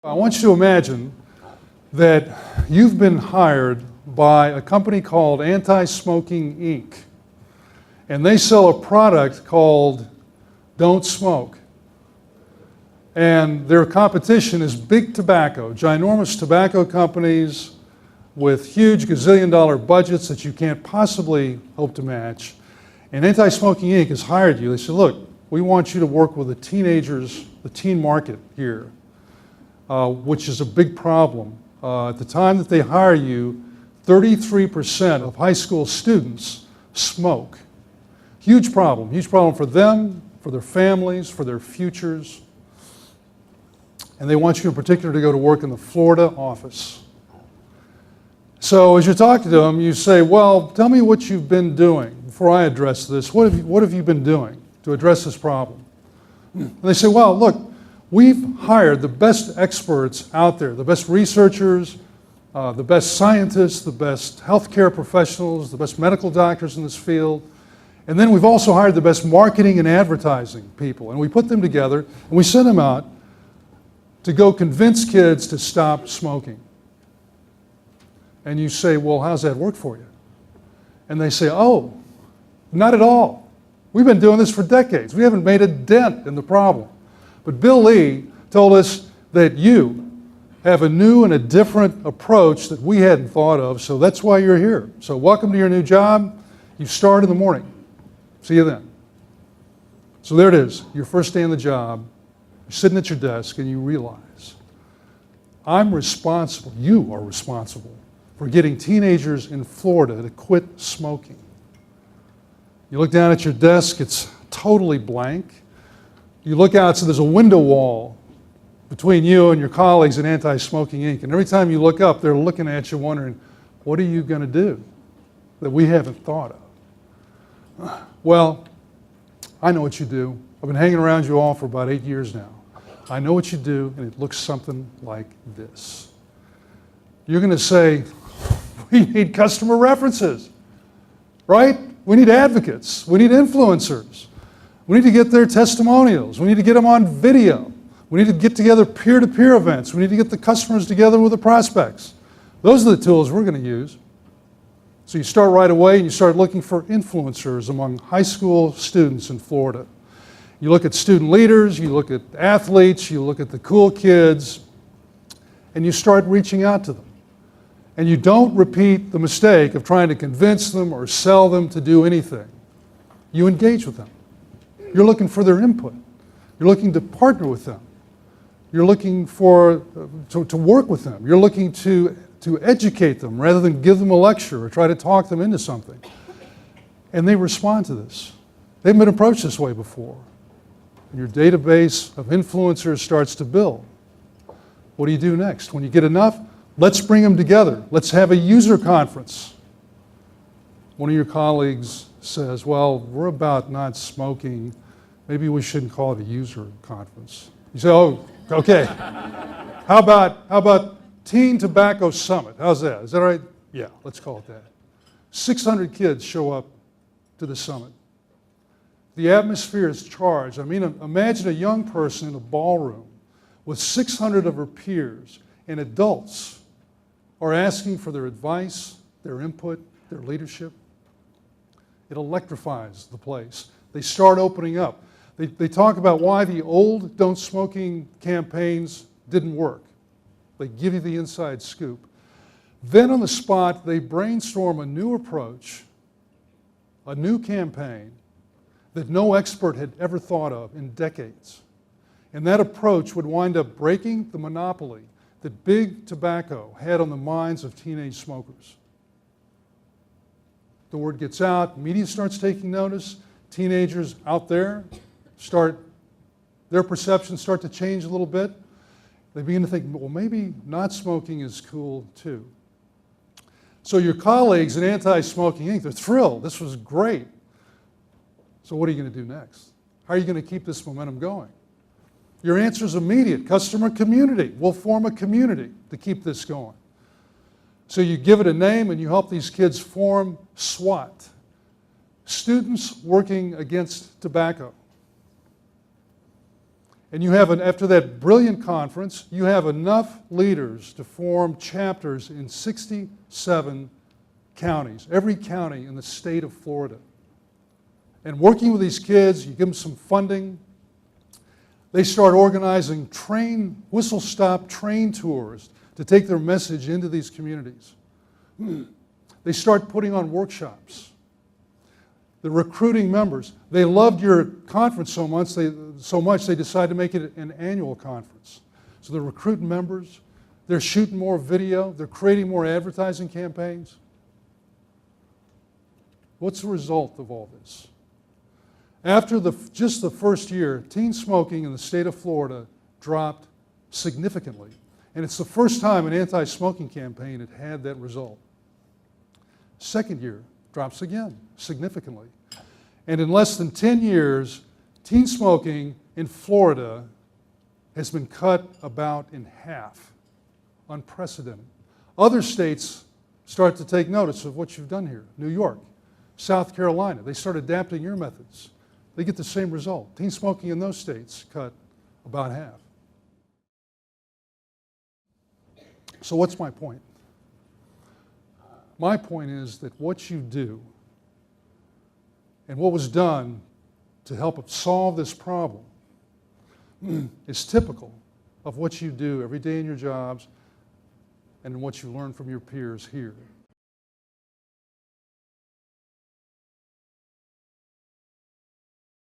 I want you to imagine that you've been hired by a company called Anti-Smoking Inc. And they sell a product called Don't Smoke. And their competition is big tobacco, ginormous tobacco companies with huge gazillion-dollar budgets that you can't possibly hope to match. And Anti-Smoking Inc. has hired you. They said, look, we want you to work with the teenagers, the teen market here, which is a big problem. At the time that they hire you, 33% of high school students smoke. Huge problem for them, for their families, for their futures. And they want you in particular to go to work in the Florida office. So as you're talking to them, you say, well, tell me what you've been doing before I address this. What have you been doing to address this problem? And they say, well, look, we've hired the best experts out there, the best researchers, the best scientists, the best healthcare professionals, the best medical doctors in this field. And then we've also hired the best marketing and advertising people. And we put them together and we send them out to go convince kids to stop smoking. And you say, well, how's that work for you? And they say, oh, not at all. We've been doing this for decades. We haven't made a dent in the problem. But Bill Lee told us that you have a new and a different approach that we hadn't thought of, so that's why you're here. So welcome to your new job. You start in the morning. See you then. So there it is, your first day on the job. You're sitting at your desk and you realize, I'm responsible, you are responsible for getting teenagers in Florida to quit smoking. You look down at your desk, it's totally blank. You look out, so there's a window wall between you and your colleagues at Anti-Smoking Inc. And every time you look up, they're looking at you wondering, what are you going to do that we haven't thought of? Well, I know what you do. I've been hanging around you all for about 8 years now. I know what you do, and it looks something like this. You're going to say, we need customer references, right? We need advocates. We need influencers. We need to get their testimonials. We need to get them on video. We need to get together peer-to-peer events. We need to get the customers together with the prospects. Those are the tools we're going to use. So you start right away and you start looking for influencers among high school students in Florida. You look at student leaders, you look at athletes, you look at the cool kids, and you start reaching out to them. And you don't repeat the mistake of trying to convince them or sell them to do anything. You engage with them. You're looking for their input. You're looking to partner with them. You're looking to work with them. You're looking to educate them rather than give them a lecture or try to talk them into something. And they respond to this. They've been approached this way before. And your database of influencers starts to build. What do you do next? When you get enough, let's bring them together. Let's have a user conference. One of your colleagues says, well, we're about not smoking. Maybe we shouldn't call it a user conference. You say, oh, okay. How about Teen Tobacco Summit? How's that? Is that all right? Yeah, let's call it that. 600 kids show up to the summit. The atmosphere is charged. I mean, imagine a young person in a ballroom with 600 of her peers, and adults are asking for their advice, their input, their leadership. It electrifies the place. They start opening up. They talk about why the old don't smoking campaigns didn't work. They give you the inside scoop. Then on the spot, they brainstorm a new approach, a new campaign that no expert had ever thought of in decades. And that approach would wind up breaking the monopoly that big tobacco had on the minds of teenage smokers. The word gets out, media starts taking notice, teenagers out there their perceptions start to change a little bit. They begin to think, well, maybe not smoking is cool too. So your colleagues at Anti-Smoking Inc., they're thrilled. This was great. So what are you going to do next? How are you going to keep this momentum going? Your answer is immediate. Customer community. We'll form a community to keep this going. So you give it a name and you help these kids form SWAT. Students Working Against Tobacco. And you have, after that brilliant conference, you have enough leaders to form chapters in 67 counties, every county in the state of Florida. And working with these kids, you give them some funding. They start organizing whistle-stop train tours to take their message into these communities. They start putting on workshops. The recruiting members, they loved your conference so much they decided to make it an annual conference. So they're recruiting members, they're shooting more video, they're creating more advertising campaigns. What's the result of all this? After just the first year, teen smoking in the state of Florida dropped significantly. And it's the first time an anti-smoking campaign had that result. Second year, drops again, significantly. And in less than 10 years, teen smoking in Florida has been cut about in half. Unprecedented. Other states start to take notice of what you've done here. New York, South Carolina, they start adapting your methods. They get the same result. Teen smoking in those states cut about half. So what's my point? My point is that what you do and what was done to help solve this problem is typical of what you do every day in your jobs and what you learn from your peers here.